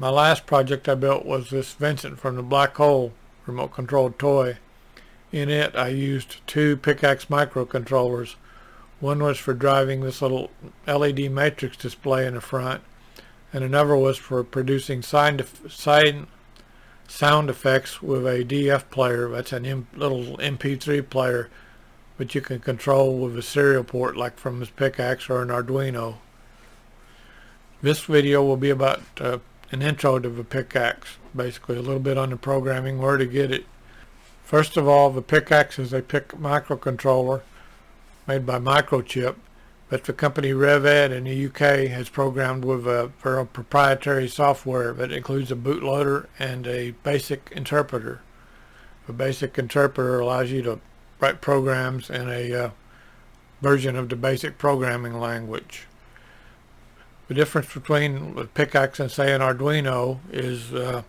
My last project I built was this Vincent from the Black Hole remote controlled toy. In it I used two Picaxe microcontrollers. One was for driving this little LED matrix display in the front, and another was for producing sound effects with a DF player. That's a little MP3 player, but you can control with a serial port like from this Picaxe or an Arduino. This video will be about an intro to the Picaxe, basically a little bit on the programming, where to get it. First of all, the Picaxe is a microcontroller made by Microchip that the company RevEd in the UK has programmed with a very proprietary software that includes a bootloader and a basic interpreter. The basic interpreter allows you to write programs in a version of the basic programming language. The difference between the Picaxe and say an Arduino is the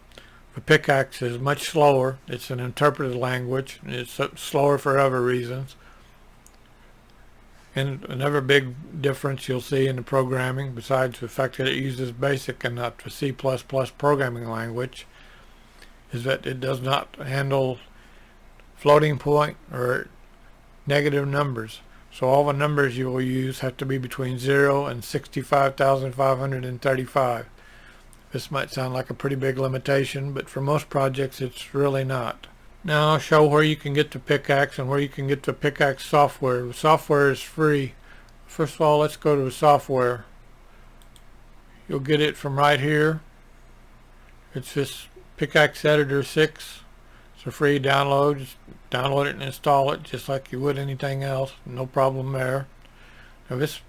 Picaxe is much slower. It's an interpreted language. It's slower for other reasons. And another big difference you'll see in the programming, besides the fact that it uses BASIC and not the C++ programming language, is that it does not handle floating point or negative numbers. So all the numbers you will use have to be between 0 and 65,535. This might sound like a pretty big limitation, but for most projects it's really not. Now I'll show where you can get the Picaxe and where you can get the Picaxe software. The software is free. First of all, let's go to the software. You'll get it from right here. It's this Picaxe Editor 6. It's a free download. Just download it and install it just like you would anything else. No problem there. Now this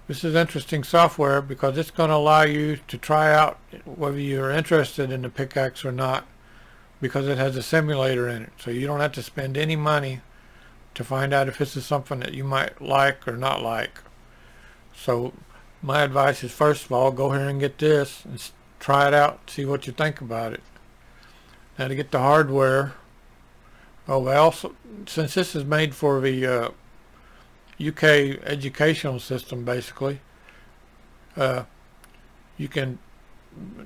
is interesting software because it's going to allow you to try out whether you're interested in the Picaxe or not, because it has a simulator in it. So you don't have to spend any money to find out if this is something that you might like or not like. So my advice is, first of all, go here and get this and try it out, see what you think about it. Now to get the hardware, since this is made for the UK educational system, basically, it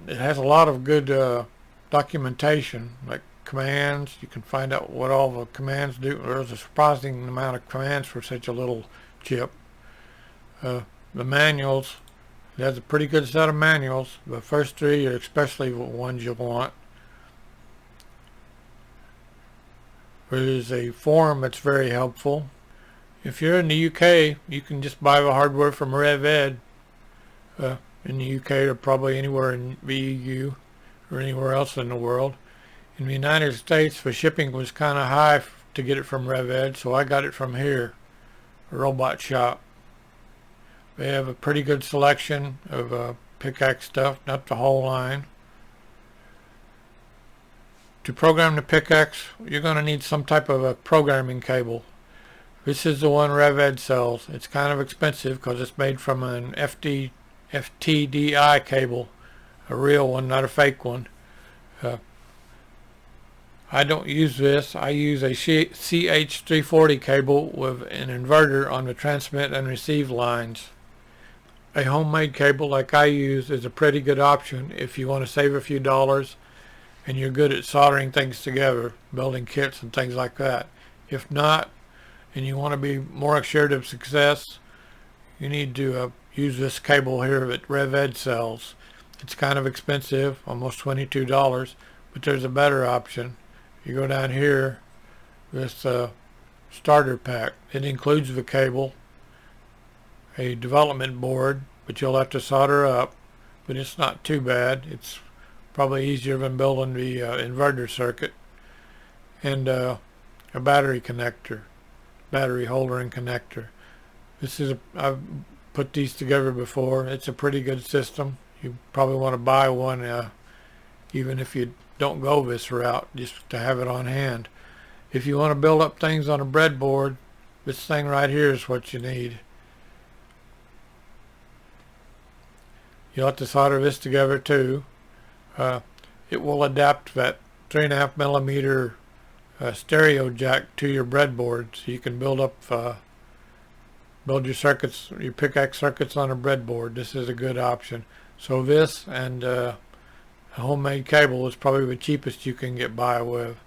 has a lot of good documentation, like commands. You can find out what all the commands do. There's a surprising amount of commands for such a little chip. The manuals, it has a pretty good set of manuals. The first three are especially the ones you'll want. There is a forum that's very helpful. If you're in the UK, you can just buy the hardware from RevEd in the UK, or probably anywhere in the EU or anywhere else in the world. In the United States, the shipping was kind of high to get it from RevEd, so I got it from here, a robot shop. They have a pretty good selection of Picaxe stuff, not the whole line. To program the Picaxe, you're going to need some type of a programming cable. This is the one RevEd sells. It's kind of expensive because it's made from an FTDI cable, a real one, not a fake one. I don't use this. I use a CH340 cable with an inverter on the transmit and receive lines. A homemade cable like I use is a pretty good option if you want to save a few dollars and you're good at soldering things together, building kits and things like that. If not, and you want to be more assured of success, you need to use this cable here that RevEd sells. It's kind of expensive, almost $22, but there's a better option. You go down here, this starter pack. It includes the cable, a development board, but you'll have to solder up, but it's not too bad. It's probably easier than building the inverter circuit, and a battery connector, battery holder and connector. I've put these together before. It's a pretty good system. You probably want to buy one even if you don't go this route, just to have it on hand. If you want to build up things on a breadboard, this thing right here is what you need. You'll have to solder this together too. It will adapt that 3.5 millimeter stereo jack to your breadboard, so you can build your circuits, your Picaxe circuits on a breadboard. This is a good option. So this and A homemade cable is probably the cheapest you can get by with.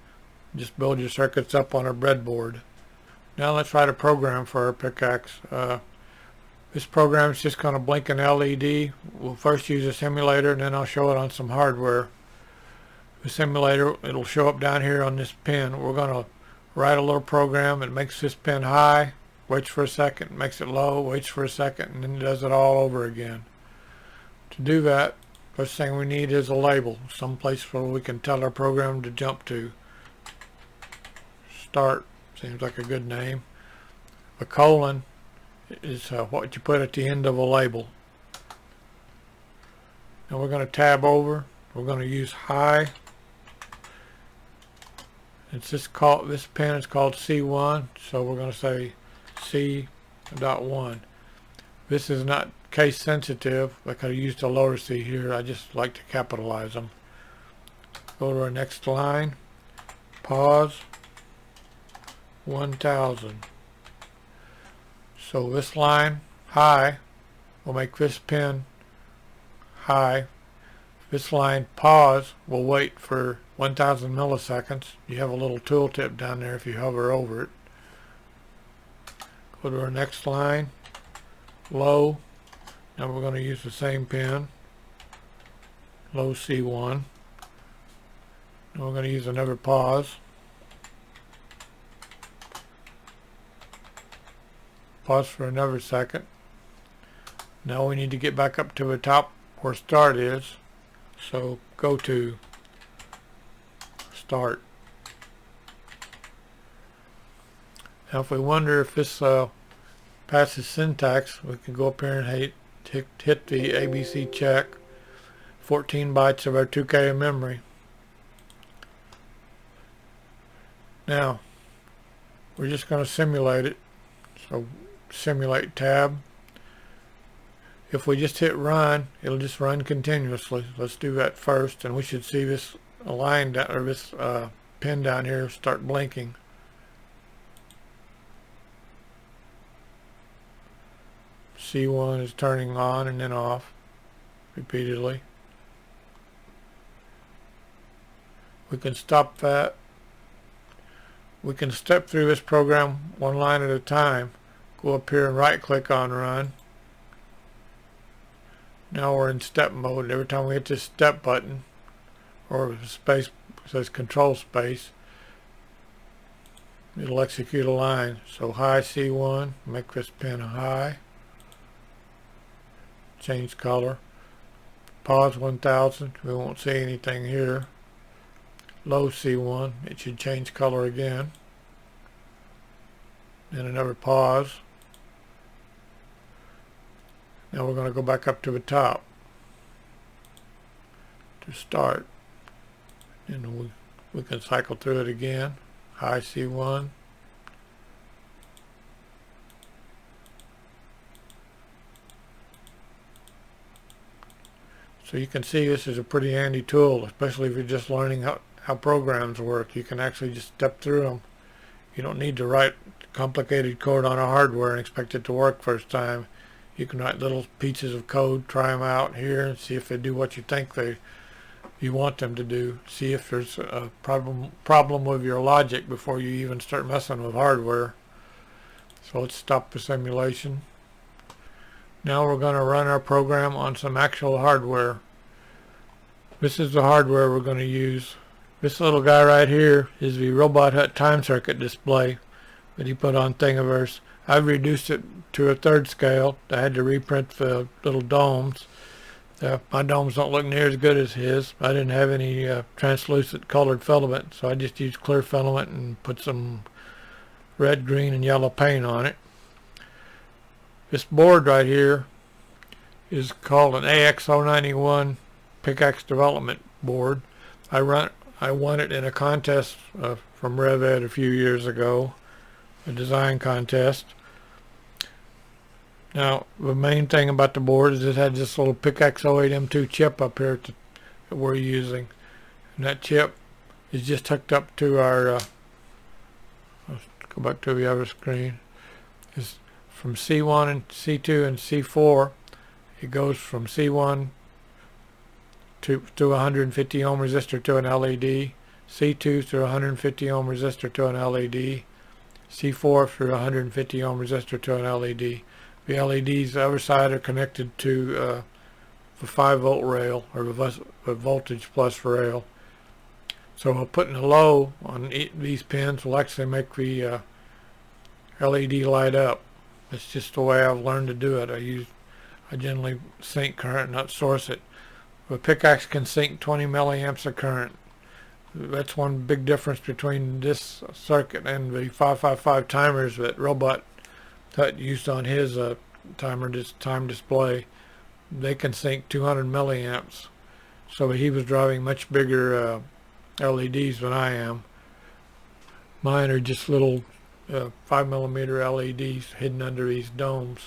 Just build your circuits up on a breadboard. Now let's write a program for our Picaxe. This program is just going to blink an LED. We'll first use a simulator and then I'll show it on some hardware. The simulator, it'll show up down here on this pin. We're going to write a little program that makes this pin high, waits for a second, makes it low, waits for a second, and then does it all over again. To do that, first thing we need is a label, someplace where we can tell our program to jump to. Start seems like a good name. A colon is what you put at the end of a label. Now we're going to tab over. We're going to use high. It's this pin is called C1, so we're going to say C.1. This is not case sensitive. Like I used a lower C here. I just like to capitalize them. Go to our next line. Pause. 1000. So this line, high, will make this pin high. This line, pause, will wait for 1000 milliseconds. You have a little tooltip down there if you hover over it. Go to our next line, low. Now we're going to use the same pin, low C1. Now we're going to use another pause. Pause for another second. Now we need to get back up to the top where start is. So go to start. Now if we wonder if this passes syntax, we can go up here and hit the ABC check. 14 bytes of our 2K of memory. Now we're just going to simulate it. So simulate tab. If we just hit run, it'll just run continuously. Let's do that first, and we should see this line down, or this pin down here start blinking. C1 is turning on and then off repeatedly. We can stop that. We can step through this program one line at a time. Go up here and right click on run. Now we're in step mode. Every time we hit this step button, or space says control space, it'll execute a line. So high C1, make this pin high. Change color. Pause 1000, we won't see anything here. Low C1, it should change color again. Then another pause. Now we're going to go back up to the top to start. And we can cycle through it again. High C1. So you can see this is a pretty handy tool, especially if you're just learning how programs work. You can actually just step through them. You don't need to write complicated code on a hardware and expect it to work first time. You can write little pieces of code, try them out here, and see if they do what you think you want them to do. See if there's a problem with your logic before you even start messing with hardware. So let's stop the simulation. Now we're going to run our program on some actual hardware. This is the hardware we're going to use. This little guy right here is the RobotHuts Time Circuit display that he put on Thingiverse. I've reduced it to a 3rd scale. I had to reprint the little domes. My domes don't look near as good as his. I didn't have any translucent colored filament, so I just used clear filament and put some red, green, and yellow paint on it. This board right here is called an AX091 Picaxe development board. I won it in a contest from RevEd a few years ago, a design contest. Now the main thing about the board is it had this little Picaxe 08M2 chip up here that we're using, and that chip is just hooked up to our let's go back to the other screen. It's from C1 and C2 and C4. It goes from C1 through 150 ohm resistor to an LED, C2 through 150 ohm resistor to an LED, C4 through 150 ohm resistor to an LED. The LEDs the other side are connected to the 5-volt rail, or the voltage plus rail. So putting a low on these pins will actually make the LED light up. It's just the way I've learned to do it. I generally sync current, not source it. The Picaxe can sync 20 milliamps of current. That's one big difference between this circuit and the 555 timers that RobotHuts used on his time display. They can sync 200 milliamps. So he was driving much bigger LEDs than I am. Mine are just little 5mm LEDs hidden under these domes.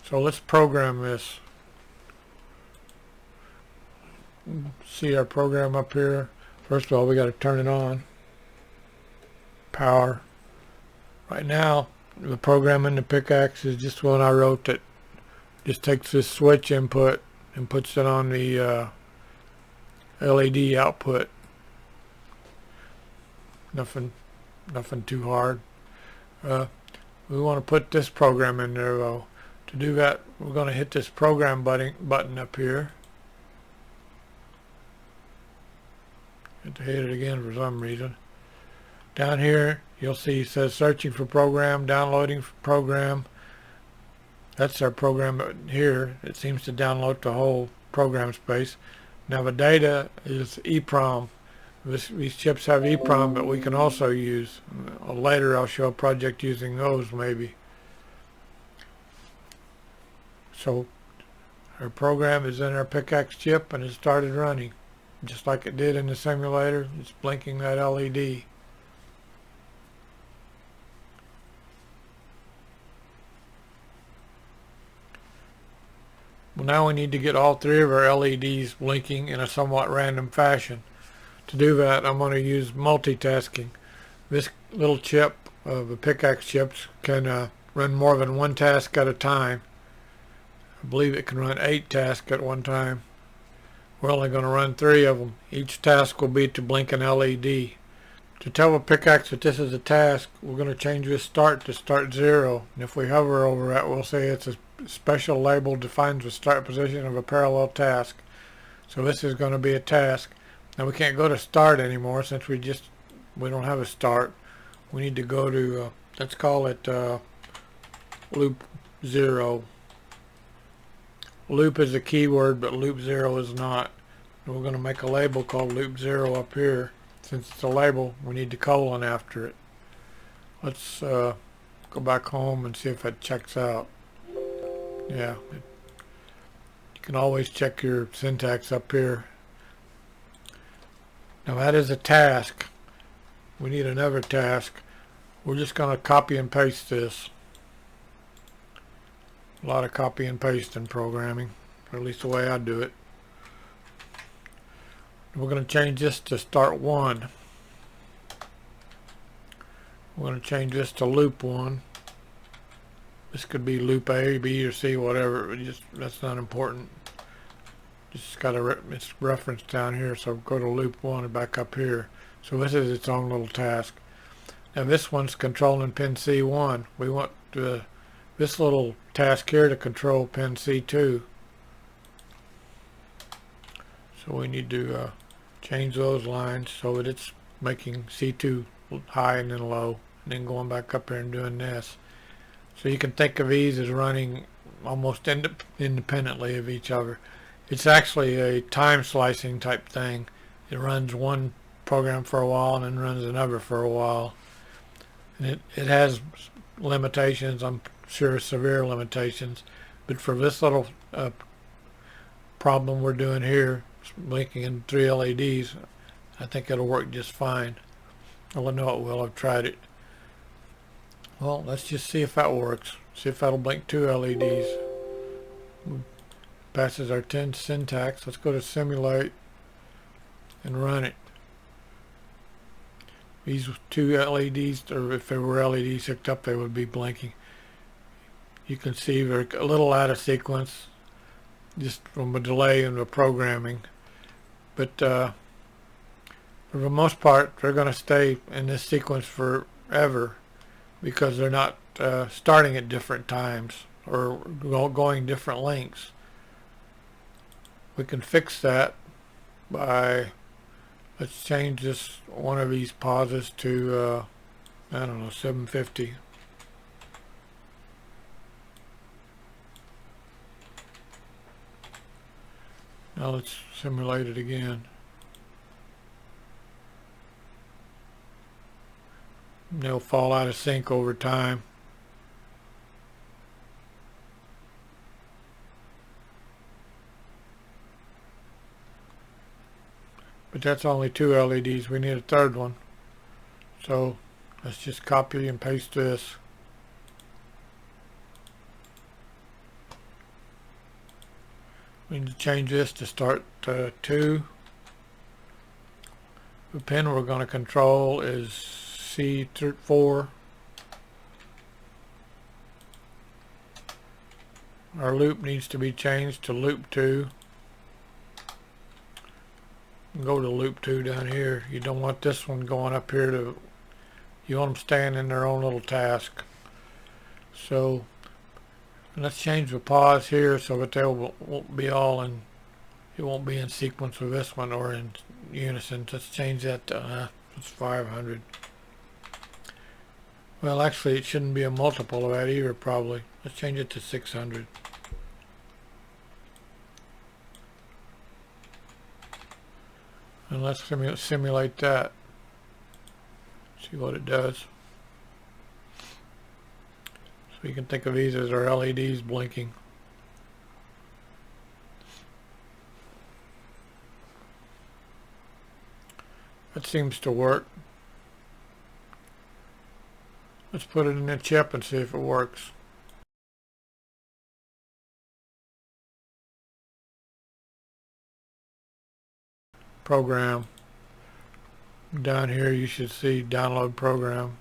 So let's program this. See our program up here. First of all, we got to turn it on. Power. Right now, the program in the Picaxe is just one I wrote that just takes this switch input and puts it on the LED output. Nothing too hard. We want to put this program in there though. To do that, we're going to hit this program button up here. Hit it again for some reason. Down here, you'll see it says searching for program, downloading for program. That's our program here. It seems to download the whole program space. Now the data is eeprom. These chips have eeprom, but we can also use. Later I'll show a project using those maybe. So our program is in our Picaxe chip and it started running. Just like it did in the simulator, it's blinking that LED. Well, now we need to get all three of our LEDs blinking in a somewhat random fashion. To do that, I'm going to use multitasking. This little chip, the Picaxe chips, can run more than one task at a time. I believe it can run 8 tasks at one time. We're only going to run 3 of them. Each task will be to blink an LED. To tell the Picaxe that this is a task, we're going to change this start to start 0. And if we hover over it, we'll say it's a special label defines the start position of a parallel task. So this is going to be a task. Now we can't go to start anymore since we don't have a start. We need to go to, let's call it loop 0. Loop is a keyword, but loop 0 is not. And we're going to make a label called loop 0 up here. Since it's a label, we need the colon after it. Let's go back home and see if it checks out. Yeah, you can always check your syntax up here. Now that is a task. We need another task. We're just going to copy and paste this. A lot of copy and paste in programming, or at least the way I do it. We're going to change this to start 1. We're going to change this to loop 1. This could be loop A, B, or C, whatever. That's not important. Just got it's referenced down here, so go to loop 1 and back up here. So this is its own little task. Now this one's controlling pin C1. We want this little task here to control pin C2. So we need to change those lines so that it's making C2 high and then low, and then going back up here and doing this. So you can think of these as running almost independently of each other. It's actually a time slicing type thing. It runs one program for a while and then runs another for a while. And it has limitations, I'm sure severe limitations, but for this little problem we're doing here, blinking in 3 LEDs, I think it'll work just fine. Well, I know it will. I've tried it. Well, let's just see if that works. See if that'll blink 2 LEDs. Passes our 10 syntax. Let's go to simulate and run it. These 2 LEDs, or if there were LEDs hooked up, they would be blinking. You can see they're a little out of sequence just from a delay in the programming, but for the most part they're going to stay in this sequence forever because they're not starting at different times or going different lengths. We can fix that by, let's change this one of these pauses to I don't know, 750. Now let's simulate it again. They'll fall out of sync over time. But that's only 2 LEDs. We need a third one. So let's just copy and paste this. We need to change this to start 2. The pin we're going to control is C4. Our loop needs to be changed to loop 2. Go to loop 2 down here. You don't want this one going up here to, you want them staying in their own little task. So let's change the pause here so that they won't be all in, it won't be in sequence with this one or in unison. Let's change that to it's 500. Well, actually it shouldn't be a multiple of that either, probably. Let's change it to 600. And let's simulate that. See what it does. So you can think of these as our LEDs blinking. That seems to work. Let's put it in the chip and see if it works. Program. Down here you should see download program.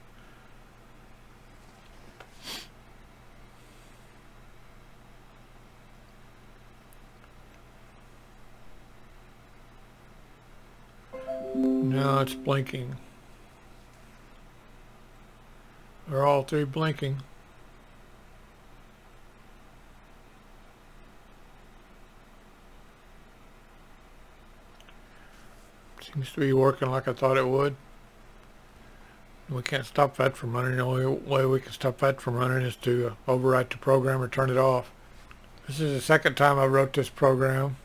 Now it's blinking. They're all 3 blinking. Seems to be working like I thought it would. We can't stop that from running. The only way we can stop that from running is to overwrite the program or turn it off. This is the second time I wrote this program.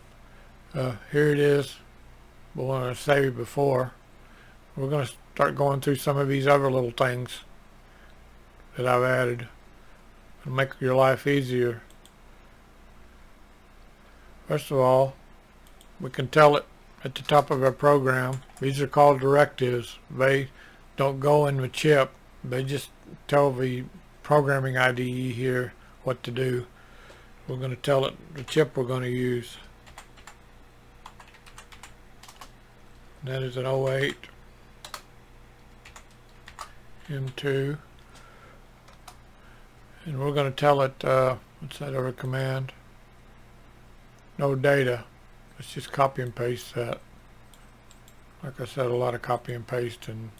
Here it is. The one I saved before. We're going to start going through some of these other little things that I've added to make your life easier. First of all, we can tell it at the top of our program. These are called directives. They don't go in the chip. They just tell the programming IDE here what to do. We're going to tell it the chip we're going to use. And that is an 08 M2. And we're going to tell it, what's that other command? No data. Let's just copy and paste that. Like I said, a lot of copy and paste. And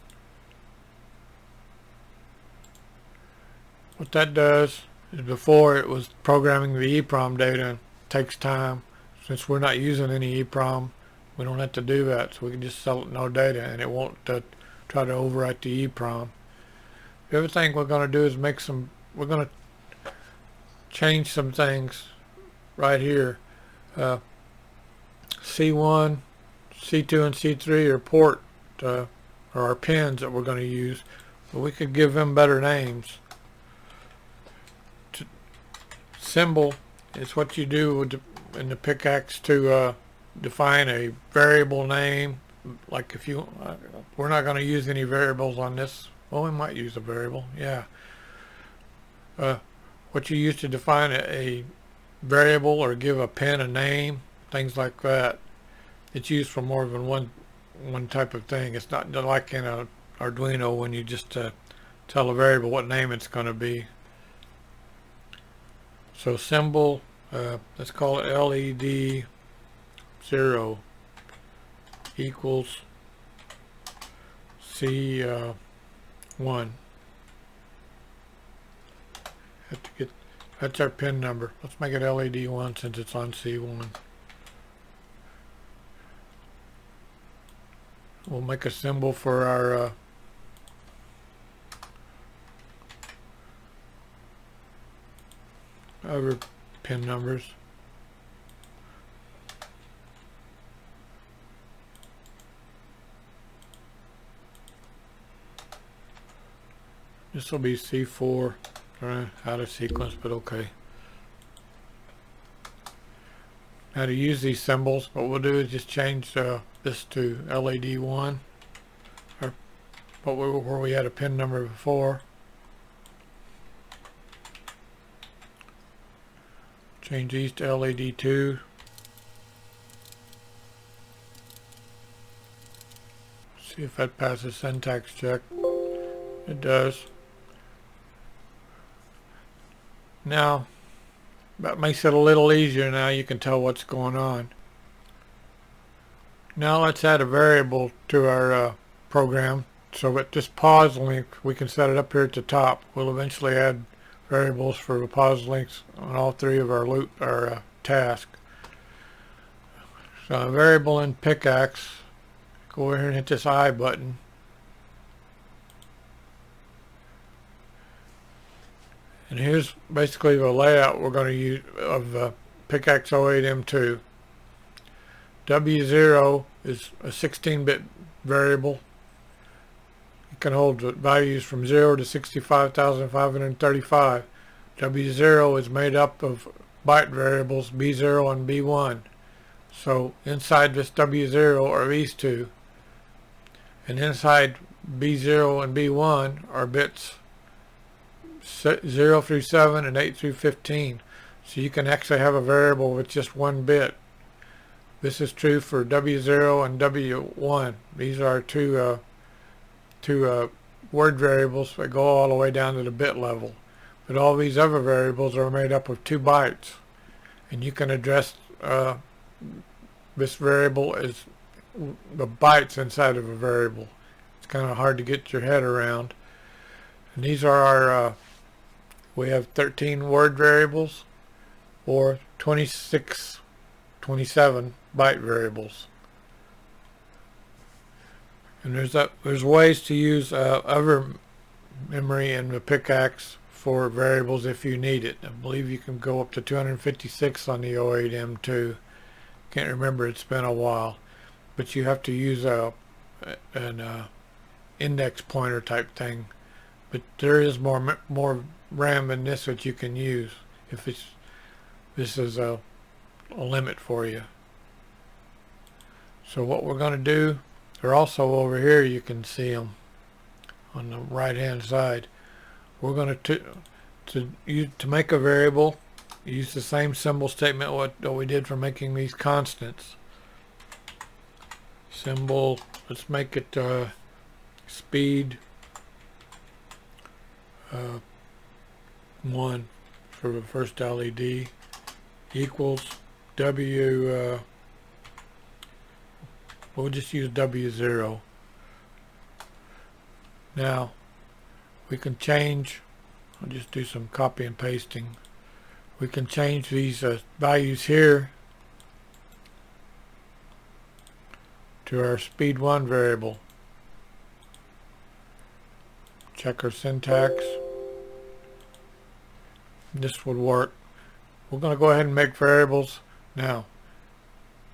what that does is, before it was programming the EEPROM data. It takes time. Since we're not using any EEPROM, we don't have to do that. So we can just sell it no data and it won't try to overwrite the EEPROM. The other thing we're going to do is make some, we're going to change some things right here. C1, C2, and C3 are port or our pins that we're going to use, but we could give them better names. Symbol is what you do with in the Picaxe to define a variable name. Like if you, we're not going to use any variables on this. Well, we might use a variable, yeah. What you use to define a variable or give a pin a name, things like that. It's used for more than one type of thing. It's not like in a Arduino when you just tell a variable what name it's going to be. So symbol, let's call it LED 0 equals C1. Have to get, that's our pin number. Let's make it LED 1 since it's on C1. We'll make a symbol for our other pin numbers. This will be C4, out of sequence, but okay. Now to use these symbols, what we'll do is just change this to LED 1, or where we had a pin number before. Change these to LED 2. See if that passes syntax check. It does. Now, that makes it a little easier. Now you can tell what's going on. Now let's add a variable to our program. So at this pause link, we can set it up here at the top. We'll eventually add variables for the pause links on all three of our tasks. So a variable in Picaxe. Go over here and hit this I button. And here's basically the layout we're going to use of Picaxe 08M2. W0 is a 16-bit variable. It can hold values from 0 to 65,535. W0 is made up of byte variables B0 and B1. So inside this W0 are these two. And inside B0 and B1 are bits 0 through 7 and 8 through 15. So you can actually have a variable with just one bit. This is true for W0 and W1. These are two word variables that go all the way down to the bit level. But all these other variables are made up of 2 bytes. And you can address this variable as the bytes inside of a variable. It's kind of hard to get your head around. And these are our we have 13 word variables or 27 byte variables. And there's ways to use other memory in the Picaxe for variables if you need it. I believe you can go up to 256 on the 08M2. Can't remember, it's been a while. But you have to use an index pointer type thing. But there is more RAM than this that you can use if this is a limit for you. So what we're going to do, they're also over here, you can see them on the right hand side. We're going to make a variable, use the same symbol statement what we did for making these constants. Symbol, let's make it speed 1 for the first LED equals W, we'll just use W0. Now we can change, I'll just do some copy and pasting. We can change these values here to our speed 1 variable. Check our syntax. This would work. We're going to go ahead and make variables now.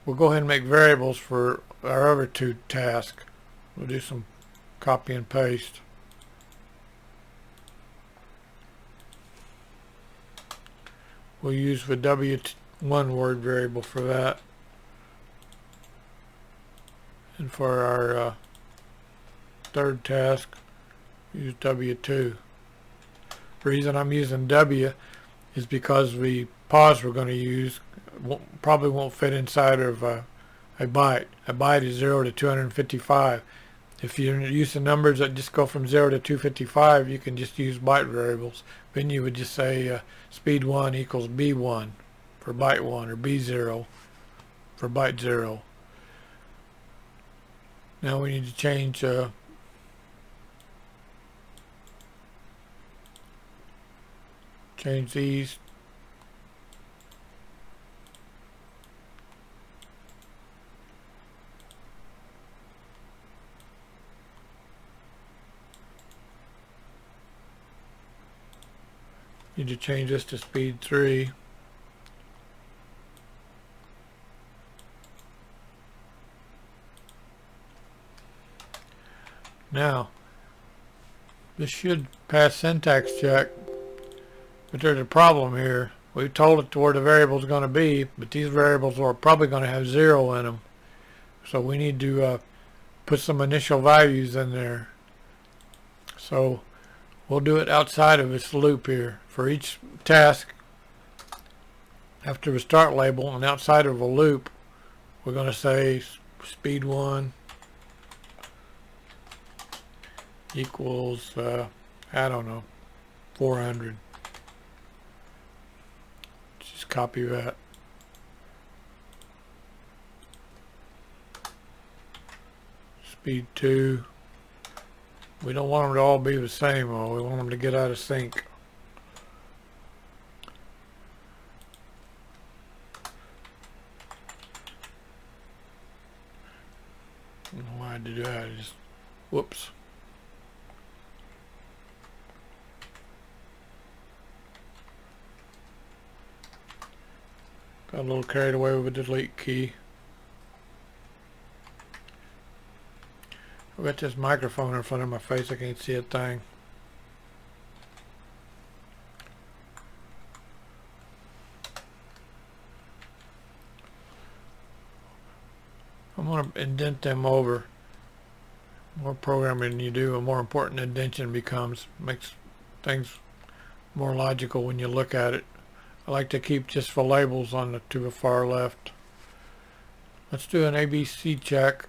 We'll go ahead and make variables for our other 2 tasks. We'll do some copy and paste. We'll use the W1 word variable for that. And for our third task, use W2. The reason I'm using W is because the pause we're going to use probably won't fit inside of a byte. A byte is 0 to 255. If you're using numbers that just go from 0 to 255, you can just use byte variables. then you would just say speed 1 equals B1 for byte 1 or B0 for byte 0. Now we need to change these. Need to change this to speed 3. Now, this should pass syntax check, but there's a problem here. We told it where the variable is going to be, but these variables are probably going to have 0 in them. So we need to put some initial values in there. So we'll do it outside of this loop here. For each task, after a start label and outside of a loop, we're going to say speed 1 equals, I don't know, 400. Just copy that. Speed 2. We don't want them to all be the same, though. We want them to get out of sync. I don't know why I had to do that. I just, whoops. Got a little carried away with the delete key. I've got this microphone in front of my face. I can't see a thing. I'm going to indent them over. The more programming you do, the more important indentation becomes. Makes things more logical when you look at it. I like to keep just the labels on to the far left. Let's do an ABC check.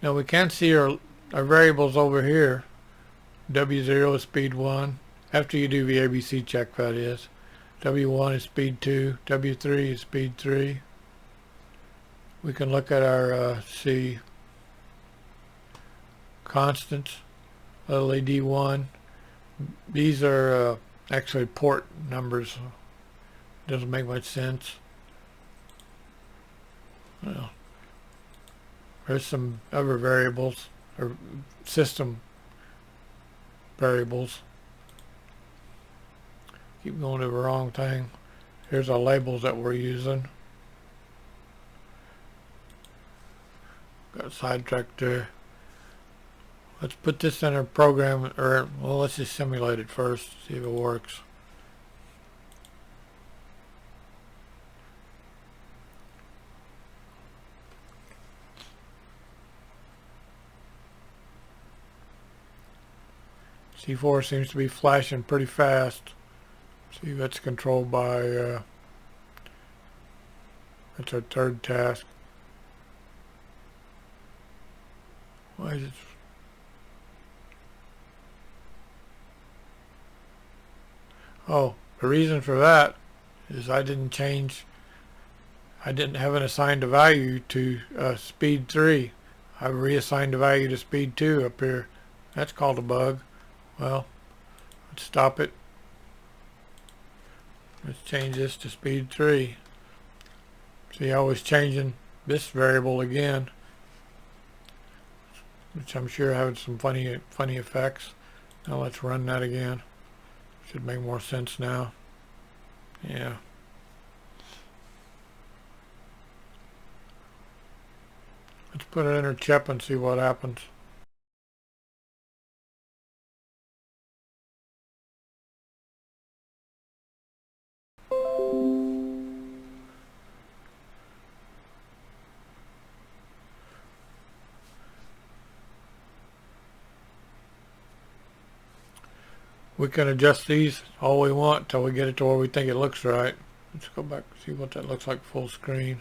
Now we can see our variables over here. W0 is speed 1. After you do the ABC check, that is. W1 is speed 2. W3 is speed 3. We can look at our C constants. LED1. These are actually port numbers. Doesn't make much sense. Well, there's some other variables or system variables. Keep going to the wrong thing. Here's our labels that we're using. Got sidetracked there. Let's put this in our program, or well, let's just simulate it first, see if it works. C4 seems to be flashing pretty fast. See, that's controlled by, that's our third task. Why is it? Oh, the reason for that is I didn't have an assigned a value to speed 3. I reassigned a value to speed 2 up here. That's called a bug. Well, let's stop it. Let's change this to speed 3. See, I was changing this variable again, which I'm sure had some funny effects. Now let's run that again. Should make more sense now. Yeah. Let's put it in our chip and see what happens. We can adjust these all we want till we get it to where we think it looks right. Let's go back and see what that looks like full screen.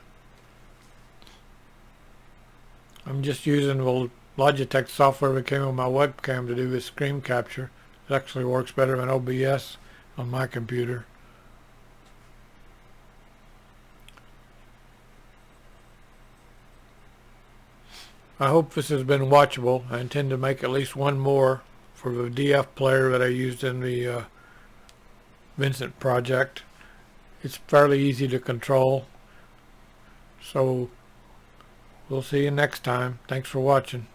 I'm just using the Logitech software that came on my webcam to do with screen capture. It actually works better than OBS on my computer. I hope this has been watchable. I intend to make at least one more for the DF player that I used in the Vincent project. It's fairly easy to control. So we'll see you next time. Thanks for watching.